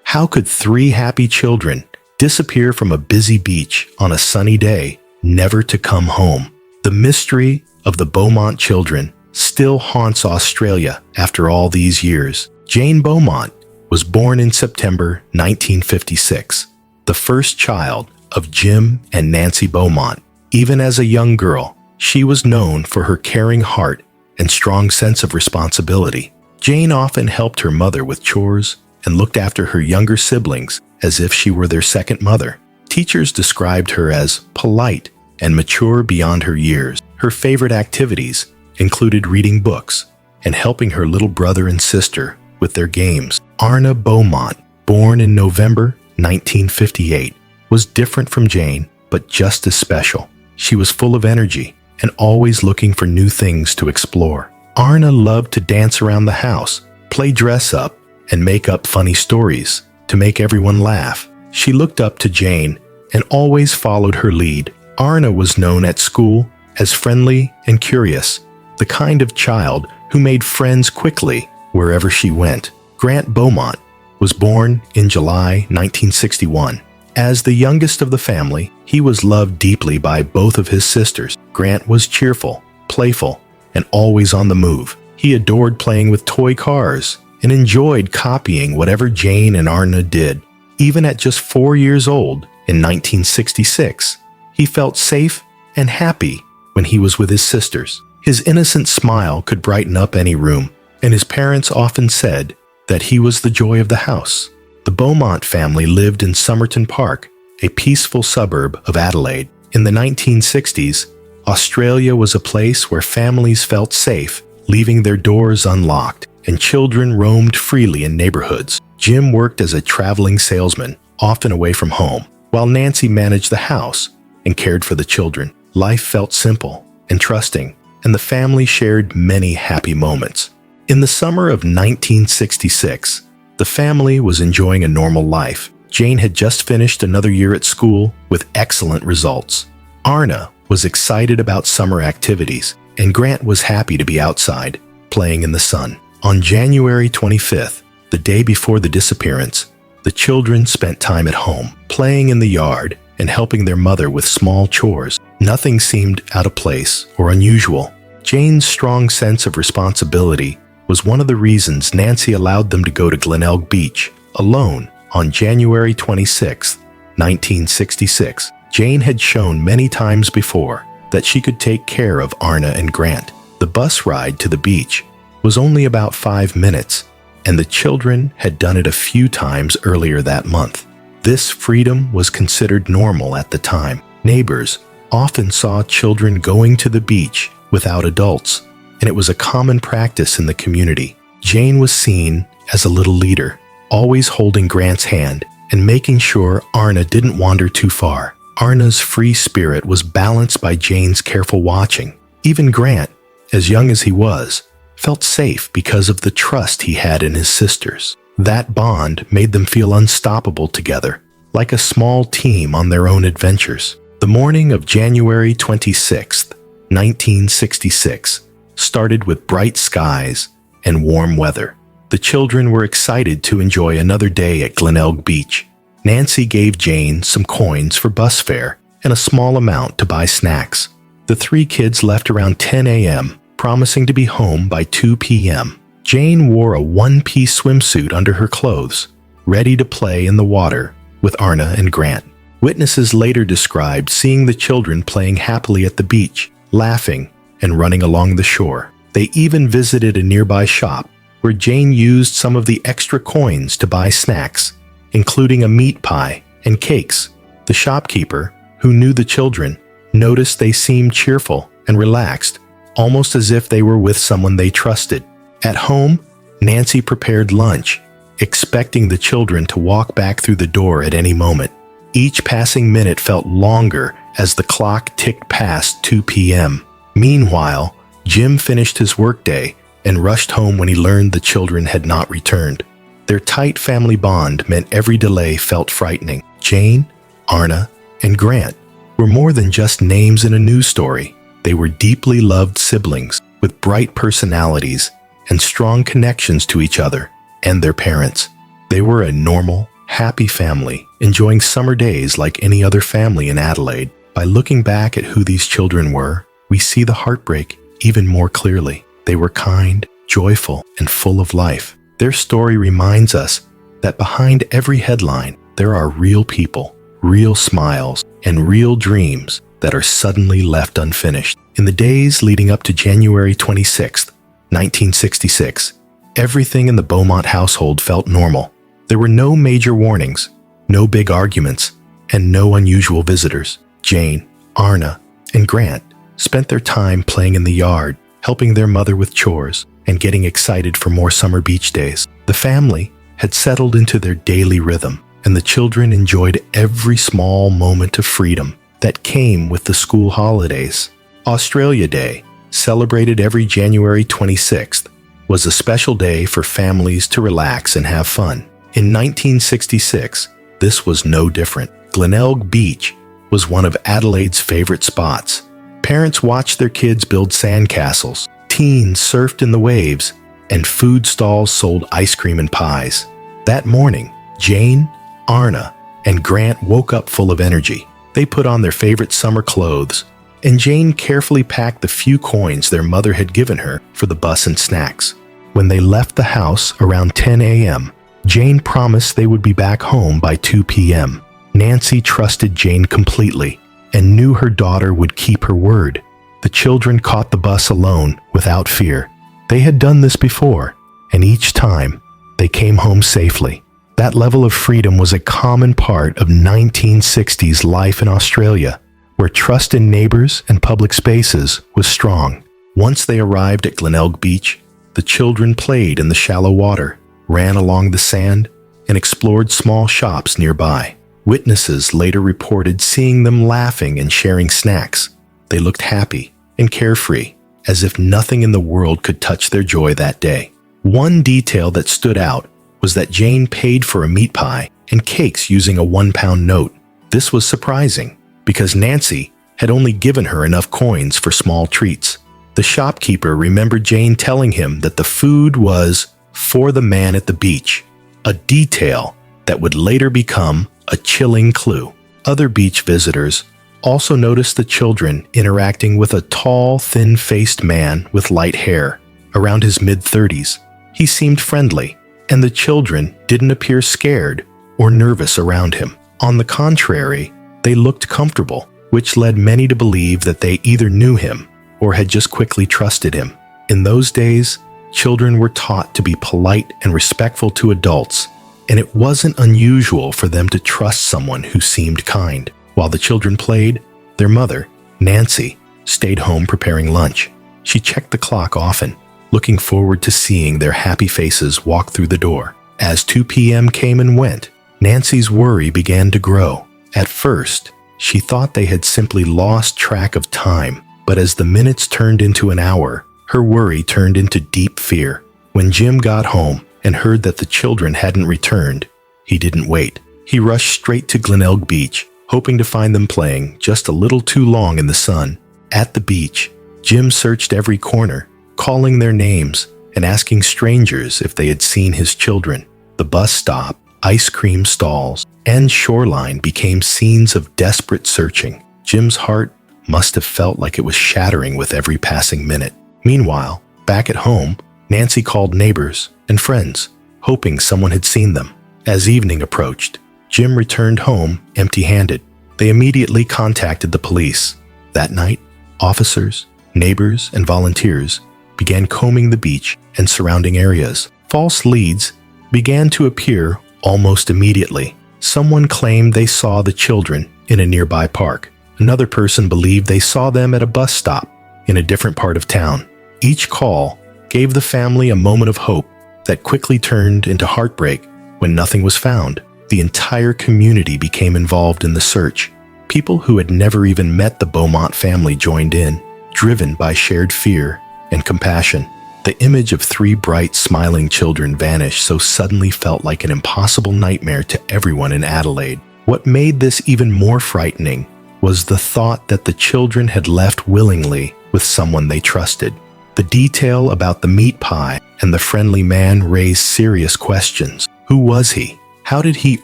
How could three happy children disappear from a busy beach on a sunny day, never to come home? The mystery of the Beaumont children still haunts Australia after all these years. Jane Beaumont was born in September 1956, the first child of Jim and Nancy Beaumont. Even as a young girl, she was known for her caring heart and strong sense of responsibility. Jane often helped her mother with chores and looked after her younger siblings as if she were their second mother. Teachers described her as polite and mature beyond her years. Her favorite activities included reading books and helping her little brother and sister with their games. Arnna Beaumont, born in November 1958, was different from Jane, but just as special. She was full of energy and always looking for new things to explore. Arnna loved to dance around the house, play dress-up, and make up funny stories to make everyone laugh. She looked up to Jane and always followed her lead. Arnna was known at school as friendly and curious, the kind of child who made friends quickly wherever she went. Grant Beaumont was born in July 1961. As the youngest of the family, he was loved deeply by both of his sisters. Grant was cheerful, playful, and always on the move. He adored playing with toy cars and enjoyed copying whatever Jane and Arnna did. Even at just 4 years old in 1966, he felt safe and happy when he was with his sisters. His innocent smile could brighten up any room, and his parents often said that he was the joy of the house. The Beaumont family lived in Somerton Park, a peaceful suburb of Adelaide. In the 1960s, Australia was a place where families felt safe, leaving their doors unlocked, and children roamed freely in neighborhoods. Jim worked as a traveling salesman, often away from home, while Nancy managed the house and cared for the children. Life felt simple and trusting, and the family shared many happy moments. In the summer of 1966, the family was enjoying a normal life. Jane had just finished another year at school with excellent results. Arnna was excited about summer activities, and Grant was happy to be outside, playing in the sun. On January 25th, the day before the disappearance, the children spent time at home, playing in the yard and helping their mother with small chores. Nothing seemed out of place or unusual. Jane's strong sense of responsibility was one of the reasons Nancy allowed them to go to Glenelg Beach alone on January 26, 1966. Jane had shown many times before that she could take care of Arnna and Grant. The bus ride to the beach was only about 5 minutes, and the children had done it a few times earlier that month. This freedom was considered normal at the time. Neighbors often saw children going to the beach without adults, and it was a common practice in the community. Jane was seen as a little leader, always holding Grant's hand and making sure Arnna didn't wander too far. Arnna's free spirit was balanced by Jane's careful watching. Even Grant, as young as he was, felt safe because of the trust he had in his sisters. That bond made them feel unstoppable together, like a small team on their own adventures. The morning of January 26, 1966, started with bright skies and warm weather. The children were excited to enjoy another day at Glenelg Beach. Nancy gave Jane some coins for bus fare and a small amount to buy snacks. The three kids left around 10 a.m., promising to be home by 2 p.m. Jane wore a one-piece swimsuit under her clothes, ready to play in the water with Arnna and Grant. Witnesses later described seeing the children playing happily at the beach, laughing and running along the shore. They even visited a nearby shop where Jane used some of the extra coins to buy snacks, including a meat pie and cakes. The shopkeeper, who knew the children, noticed they seemed cheerful and relaxed, almost as if they were with someone they trusted. At home, Nancy prepared lunch, expecting the children to walk back through the door at any moment. Each passing minute felt longer as the clock ticked past 2 p.m. Meanwhile, Jim finished his workday and rushed home when he learned the children had not returned. Their tight family bond meant every delay felt frightening. Jane, Arnna, and Grant were more than just names in a news story. They were deeply loved siblings with bright personalities and strong connections to each other and their parents. They were a normal, happy family, enjoying summer days like any other family in Adelaide. By looking back at who these children were, we see the heartbreak even more clearly. They were kind, joyful, and full of life. Their story reminds us that behind every headline, there are real people, real smiles, and real dreams that are suddenly left unfinished. In the days leading up to January 26, 1966, everything in the Beaumont household felt normal. There were no major warnings, no big arguments, and no unusual visitors. Jane, Arnna, and Grant spent their time playing in the yard, helping their mother with chores, and getting excited for more summer beach days. The family had settled into their daily rhythm, and the children enjoyed every small moment of freedom that came with the school holidays. Australia Day, celebrated every January 26th, was a special day for families to relax and have fun. In 1966, this was no different. Glenelg Beach was one of Adelaide's favorite spots. Parents watched their kids build sandcastles, teens surfed in the waves, and food stalls sold ice cream and pies. That morning, Jane, Arnna, and Grant woke up full of energy. They put on their favorite summer clothes, and Jane carefully packed the few coins their mother had given her for the bus and snacks. When they left the house around 10 a.m., Jane promised they would be back home by 2 p.m. Nancy trusted Jane completely and knew her daughter would keep her word. The children caught the bus alone without fear. They had done this before, and each time they came home safely. That level of freedom was a common part of 1960s life in Australia, where trust in neighbors and public spaces was strong. Once they arrived at Glenelg Beach, the children played in the shallow water, ran along the sand, and explored small shops nearby. Witnesses later reported seeing them laughing and sharing snacks. They looked happy and carefree, as if nothing in the world could touch their joy that day. One detail that stood out was that Jane paid for a meat pie and cakes using a 1-pound note. This was surprising, because Nancy had only given her enough coins for small treats. The shopkeeper remembered Jane telling him that the food was for the man at the beach, a detail that would later become a chilling clue. Other beach visitors also noticed the children interacting with a tall, thin-faced man with light hair, around his mid-30s. He seemed friendly, and the children didn't appear scared or nervous around him. On the contrary, they looked comfortable, which led many to believe that they either knew him or had just quickly trusted him. In those days, children were taught to be polite and respectful to adults, and it wasn't unusual for them to trust someone who seemed kind. While the children played, their mother, Nancy, stayed home preparing lunch. She checked the clock often, looking forward to seeing their happy faces walk through the door. As 2 p.m. came and went, Nancy's worry began to grow. At first, she thought they had simply lost track of time, but as the minutes turned into an hour, her worry turned into deep fear. When Jim got home and heard that the children hadn't returned, he didn't wait. He rushed straight to Glenelg Beach, hoping to find them playing just a little too long in the sun. At the beach, Jim searched every corner, calling their names and asking strangers if they had seen his children. The bus stop, ice cream stalls, and shoreline became scenes of desperate searching. Jim's heart must have felt like it was shattering with every passing minute. Meanwhile, back at home, Nancy called neighbors and friends, hoping someone had seen them. As evening approached, Jim returned home empty-handed. They immediately contacted the police. That night, officers, neighbors, and volunteers began combing the beach and surrounding areas. False leads began to appear almost immediately. Someone claimed they saw the children in a nearby park. Another person believed they saw them at a bus stop in a different part of town. Each call gave the family a moment of hope that quickly turned into heartbreak when nothing was found. The entire community became involved in the search. People who had never even met the Beaumont family joined in, driven by shared fear and compassion. The image of 3 bright, smiling children vanish so suddenly felt like an impossible nightmare to everyone in Adelaide. What made this even more frightening was the thought that the children had left willingly with someone they trusted. The detail about the meat pie and the friendly man raised serious questions. Who was he? How did he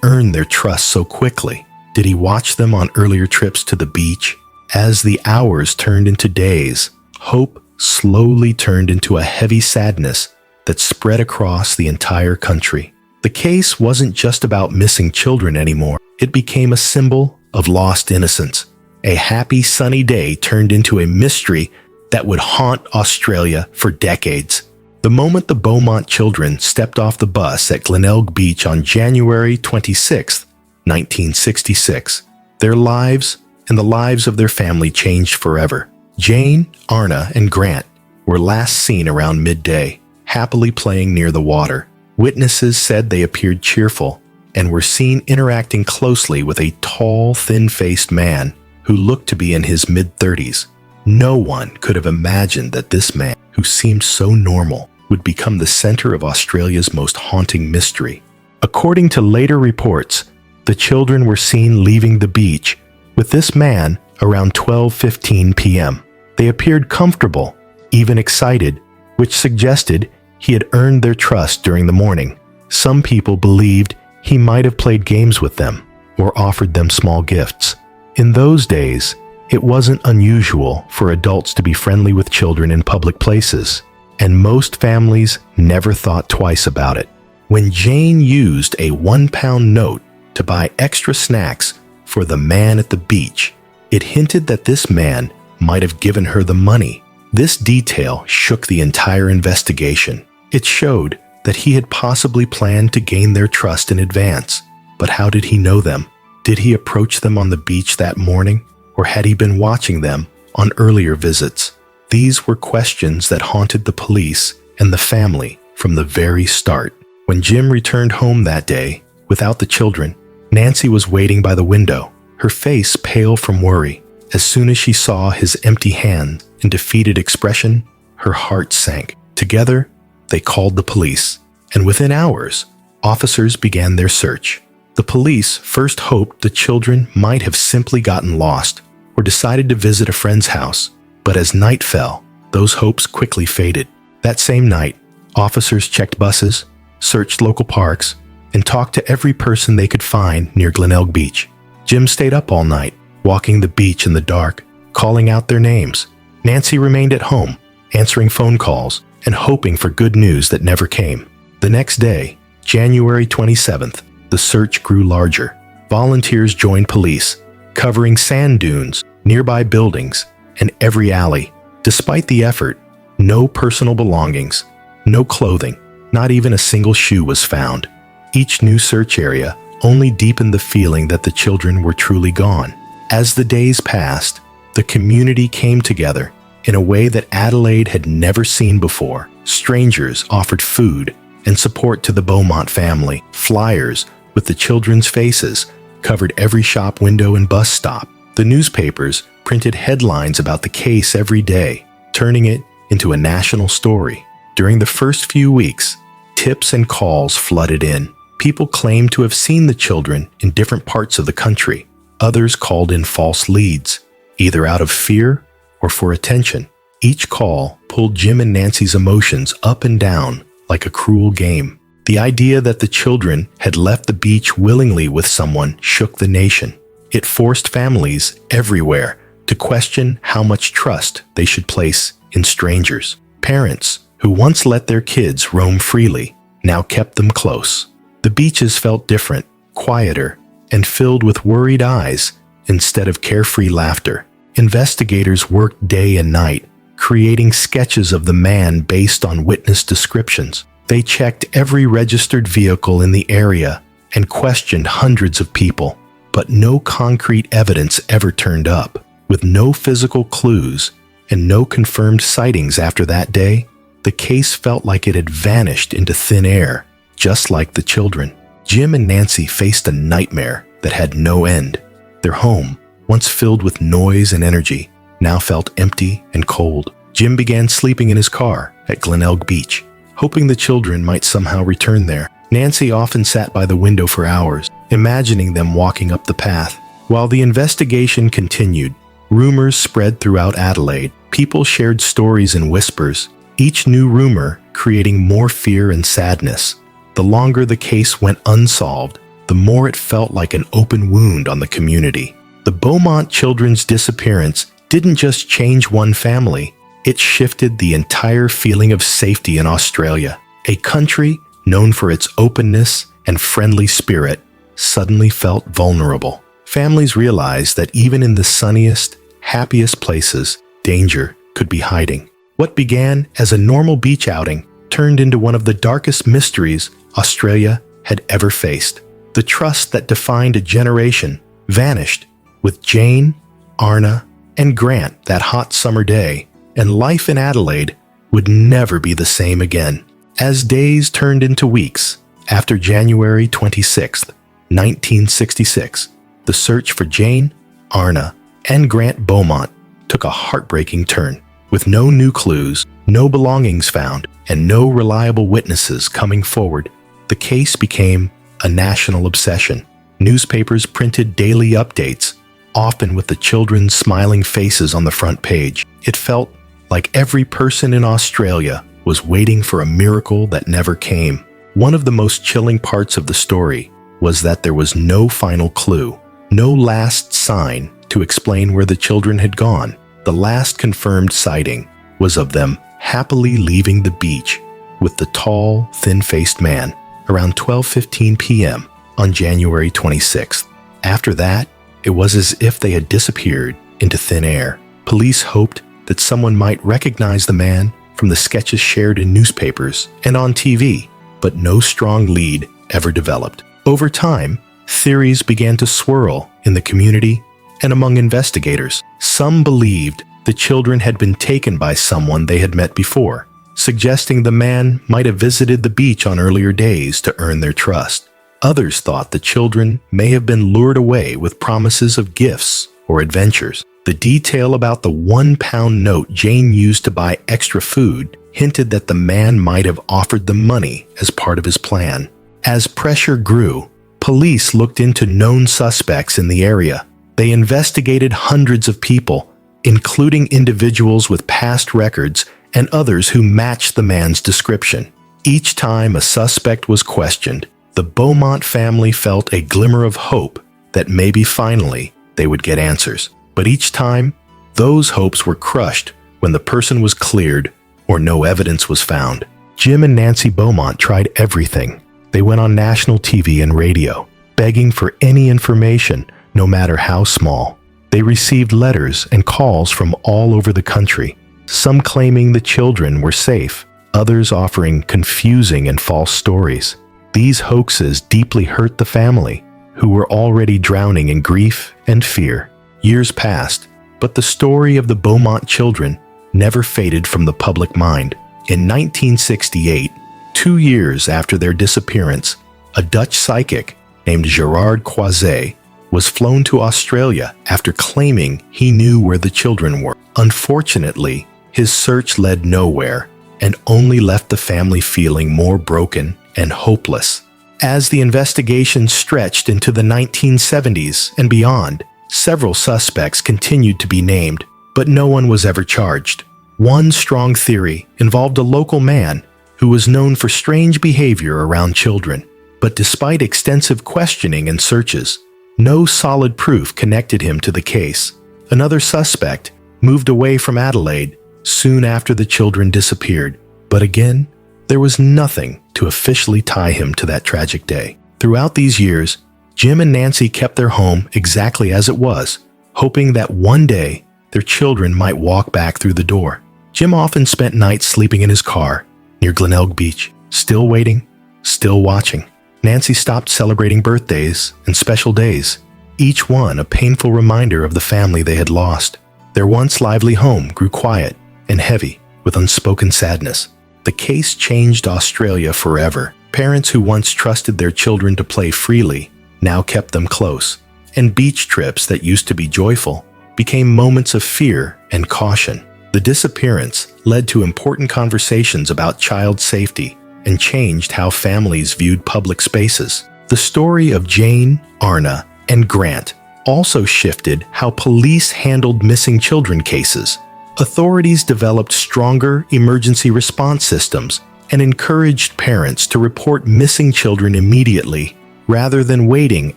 earn their trust so quickly? Did he watch them on earlier trips to the beach? As the hours turned into days, hope slowly turned into a heavy sadness that spread across the entire country. The case wasn't just about missing children anymore. It became a symbol of lost innocence. A happy sunny day turned into a mystery that would haunt Australia for decades. The moment the Beaumont children stepped off the bus at Glenelg Beach on January 26, 1966, their lives and the lives of their family changed forever. Jane, Arnna, and Grant were last seen around midday, happily playing near the water. Witnesses said they appeared cheerful and were seen interacting closely with a tall, thin-faced man who looked to be in his mid-30s. No one could have imagined that this man, who seemed so normal, would become the center of Australia's most haunting mystery. According to later reports, the children were seen leaving the beach with this man around 12:15 p.m. They appeared comfortable, even excited, which suggested he had earned their trust during the morning. Some people believed he might have played games with them or offered them small gifts. In those days, it wasn't unusual for adults to be friendly with children in public places, and most families never thought twice about it. When Jane used a £1 note to buy extra snacks for the man at the beach, it hinted that this man might have given her the money. This detail shook the entire investigation. It showed that he had possibly planned to gain their trust in advance. But how did he know them? Did he approach them on the beach that morning, or had he been watching them on earlier visits? These were questions that haunted the police and the family from the very start. When Jim returned home that day, without the children, Nancy was waiting by the window, her face pale from worry. As soon as she saw his empty hand and defeated expression, her heart sank. Together, they called the police, and within hours, officers began their search. The police first hoped the children might have simply gotten lost or decided to visit a friend's house, but as night fell, those hopes quickly faded. That same night, officers checked buses, searched local parks, and talked to every person they could find near Glenelg Beach. Jim stayed up all night, walking the beach in the dark, calling out their names. Nancy remained at home, answering phone calls and hoping for good news that never came. The next day, January 27th, the search grew larger. Volunteers joined police, covering sand dunes, nearby buildings, and every alley. Despite the effort, no personal belongings, no clothing, not even a single shoe was found. Each new search area only deepened the feeling that the children were truly gone. As the days passed, the community came together in a way that Adelaide had never seen before. Strangers offered food and support to the Beaumont family. Flyers with the children's faces covered every shop window and bus stop. The newspapers printed headlines about the case every day, turning it into a national story. During the first few weeks, tips and calls flooded in. People claimed to have seen the children in different parts of the country. Others called in false leads, either out of fear or for attention. Each call pulled Jim and Nancy's emotions up and down like a cruel game. The idea that the children had left the beach willingly with someone shook the nation. It forced families everywhere to question how much trust they should place in strangers. Parents who once let their kids roam freely now kept them close. The beaches felt different, quieter, and filled with worried eyes instead of carefree laughter. Investigators worked day and night, creating sketches of the man based on witness descriptions. They checked every registered vehicle in the area and questioned hundreds of people, but no concrete evidence ever turned up. With no physical clues and no confirmed sightings after that day, the case felt like it had vanished into thin air, just like the children. Jim and Nancy faced a nightmare that had no end. Their home, once filled with noise and energy, now felt empty and cold. Jim began sleeping in his car at Glenelg Beach, hoping the children might somehow return there. Nancy often sat by the window for hours, imagining them walking up the path. While the investigation continued, rumors spread throughout Adelaide. People shared stories in whispers, each new rumor creating more fear and sadness. The longer the case went unsolved, the more it felt like an open wound on the community. The Beaumont children's disappearance didn't just change one family, it shifted the entire feeling of safety in Australia. A country known for its openness and friendly spirit suddenly felt vulnerable. Families realized that even in the sunniest, happiest places, danger could be hiding. What began as a normal beach outing turned into one of the darkest mysteries Australia had ever faced. The trust that defined a generation vanished with Jane, Arnna, and Grant that hot summer day, and life in Adelaide would never be the same again. As days turned into weeks, after January 26, 1966, the search for Jane, Arnna, and Grant Beaumont took a heartbreaking turn. With no new clues, no belongings found, and no reliable witnesses coming forward, the case became a national obsession. Newspapers printed daily updates, often with the children's smiling faces on the front page. It felt like every person in Australia was waiting for a miracle that never came. One of the most chilling parts of the story was that there was no final clue, no last sign to explain where the children had gone. The last confirmed sighting was of them happily leaving the beach with the tall, thin-faced man around 12:15 p.m. on January 26th. After that, it was as if they had disappeared into thin air. Police hoped that someone might recognize the man from the sketches shared in newspapers and on TV, but no strong lead ever developed. Over time, theories began to swirl in the community and among investigators. Some believed the children had been taken by someone they had met before, suggesting the man might have visited the beach on earlier days to earn their trust. Others thought the children may have been lured away with promises of gifts or adventures. The detail about the £1 note Jane used to buy extra food hinted that the man might have offered them money as part of his plan. As pressure grew, police looked into known suspects in the area. They investigated hundreds of people, including individuals with past records and others who matched the man's description. Each time a suspect was questioned, the Beaumont family felt a glimmer of hope that maybe finally they would get answers. But each time, those hopes were crushed when the person was cleared or no evidence was found. Jim and Nancy Beaumont tried everything. They went on national TV and radio, begging for any information, no matter how small. They received letters and calls from all over the country, some claiming the children were safe, others offering confusing and false stories. These hoaxes deeply hurt the family, who were already drowning in grief and fear. Years passed, but the story of the Beaumont children never faded from the public mind. In 1968, 2 years after their disappearance, a Dutch psychic named Gerard Croiset was flown to Australia after claiming he knew where the children were. Unfortunately, his search led nowhere and only left the family feeling more broken and hopeless. As the investigation stretched into the 1970s and beyond, several suspects continued to be named, but no one was ever charged. One strong theory involved a local man who was known for strange behavior around children, but despite extensive questioning and searches, no solid proof connected him to the case. Another suspect moved away from Adelaide soon after the children disappeared, but again, there was nothing to officially tie him to that tragic day. Throughout these years, Jim and Nancy kept their home exactly as it was, hoping that one day their children might walk back through the door. Jim often spent nights sleeping in his car near Glenelg Beach, still waiting, still watching. Nancy stopped celebrating birthdays and special days, each one a painful reminder of the family they had lost. Their once lively home grew quiet and heavy with unspoken sadness. The case changed Australia forever. Parents who once trusted their children to play freely now kept them close, and beach trips that used to be joyful became moments of fear and caution. The disappearance led to important conversations about child safety and changed how families viewed public spaces. The story of Jane, Arnna, and Grant also shifted how police handled missing children cases. Authorities developed stronger emergency response systems and encouraged parents to report missing children immediately rather than waiting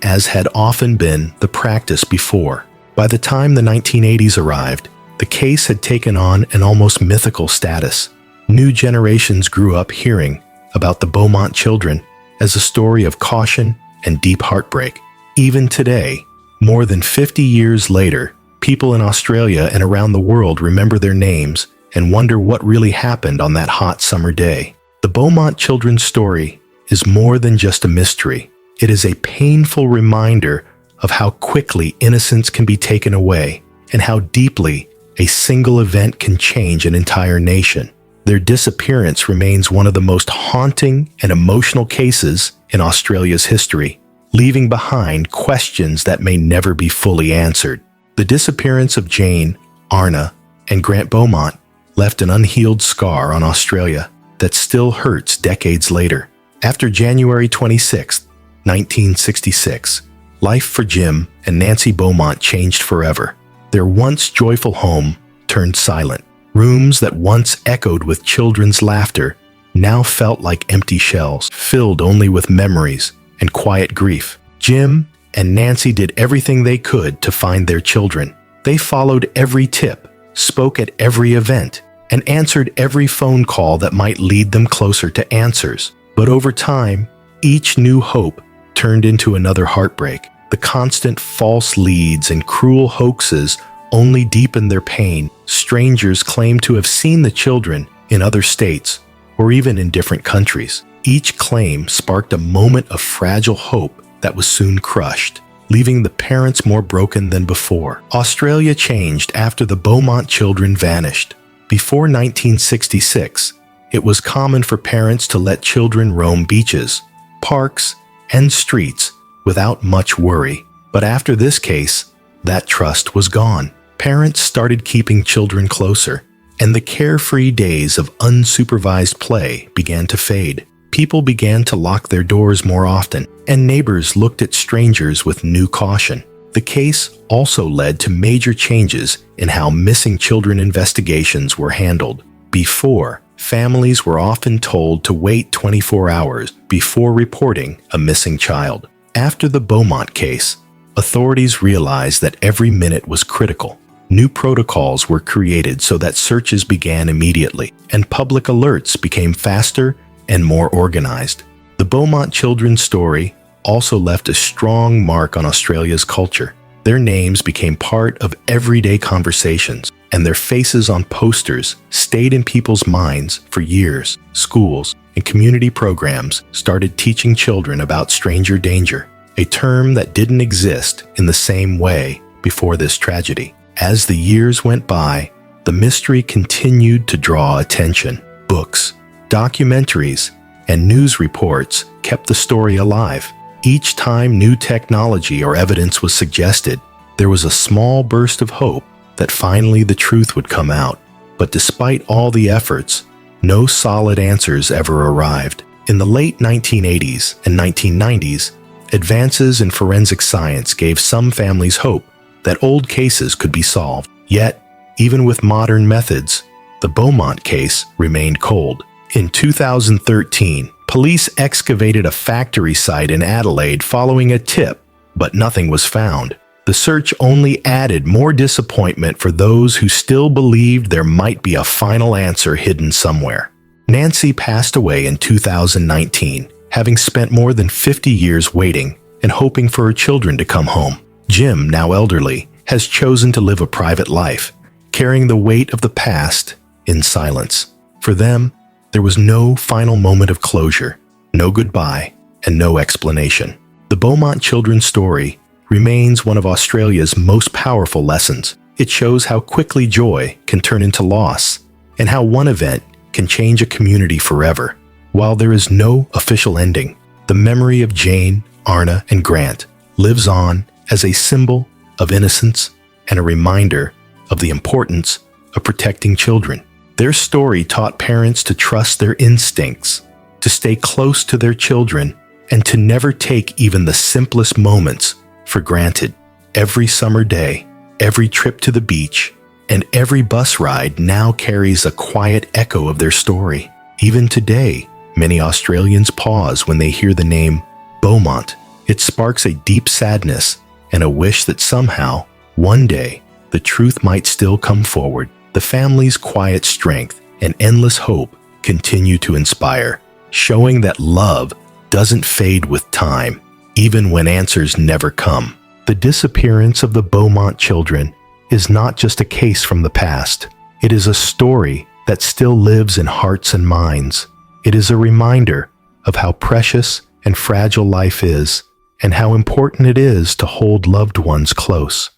as had often been the practice before. By the time the 1980s arrived, the case had taken on an almost mythical status. New generations grew up hearing about the Beaumont children as a story of caution and deep heartbreak. Even today, more than 50 years later, people in Australia and around the world remember their names and wonder what really happened on that hot summer day. The Beaumont children's story is more than just a mystery. It is a painful reminder of how quickly innocence can be taken away and how deeply a single event can change an entire nation. Their disappearance remains one of the most haunting and emotional cases in Australia's history, leaving behind questions that may never be fully answered. The disappearance of Jane, Arnna, and Grant Beaumont left an unhealed scar on Australia that still hurts decades later. After January 26, 1966, life for Jim and Nancy Beaumont changed forever. Their once joyful home turned silent. Rooms that once echoed with children's laughter now felt like empty shells, filled only with memories and quiet grief. Jim and Nancy did everything they could to find their children. They followed every tip, spoke at every event, and answered every phone call that might lead them closer to answers. But over time, each new hope turned into another heartbreak. The constant false leads and cruel hoaxes only deepened their pain. Strangers claimed to have seen the children in other states or even in different countries. Each claim sparked a moment of fragile hope that was soon crushed, leaving the parents more broken than before. Australia changed after the Beaumont children vanished. Before 1966, it was common for parents to let children roam beaches, parks, and streets without much worry. But after this case, that trust was gone. Parents started keeping children closer, and the carefree days of unsupervised play began to fade. People began to lock their doors more often, and neighbors looked at strangers with new caution. The case also led to major changes in how missing children investigations were handled. Before, families were often told to wait 24 hours before reporting a missing child. After the Beaumont case, authorities realized that every minute was critical. New protocols were created so that searches began immediately, and public alerts became faster and more organized. The Beaumont children's story also left a strong mark on Australia's culture. Their names became part of everyday conversations, and their faces on posters stayed in people's minds for years. Schools and community programs started teaching children about stranger danger, a term that didn't exist in the same way before this tragedy. As the years went by, the mystery continued to draw attention. Books, documentaries, and news reports kept the story alive. Each time new technology or evidence was suggested, there was a small burst of hope that finally the truth would come out. But despite all the efforts, no solid answers ever arrived. In the late 1980s and 1990s, advances in forensic science gave some families hope that old cases could be solved. Yet, even with modern methods, the Beaumont case remained cold. In 2013, police excavated a factory site in Adelaide following a tip, but nothing was found. The search only added more disappointment for those who still believed there might be a final answer hidden somewhere. Nancy passed away in 2019, having spent more than 50 years waiting and hoping for her children to come home. Jim, now elderly, has chosen to live a private life, carrying the weight of the past in silence. For them, there was no final moment of closure, no goodbye, and no explanation. The Beaumont children's story remains one of Australia's most powerful lessons. It shows how quickly joy can turn into loss, and how one event can change a community forever. While there is no official ending, the memory of Jane, Arnna, and Grant lives on as a symbol of innocence and a reminder of the importance of protecting children. Their story taught parents to trust their instincts, to stay close to their children, and to never take even the simplest moments for granted. Every summer day, every trip to the beach, and every bus ride now carries a quiet echo of their story. Even today, many Australians pause when they hear the name Beaumont It sparks a deep sadness and a wish that somehow, one day, the truth might still come forward. The family's quiet strength and endless hope continue to inspire, showing that love doesn't fade with time, even when answers never come. The disappearance of the Beaumont children is not just a case from the past. It is a story that still lives in hearts and minds. It is a reminder of how precious and fragile life is, and how important it is to hold loved ones close.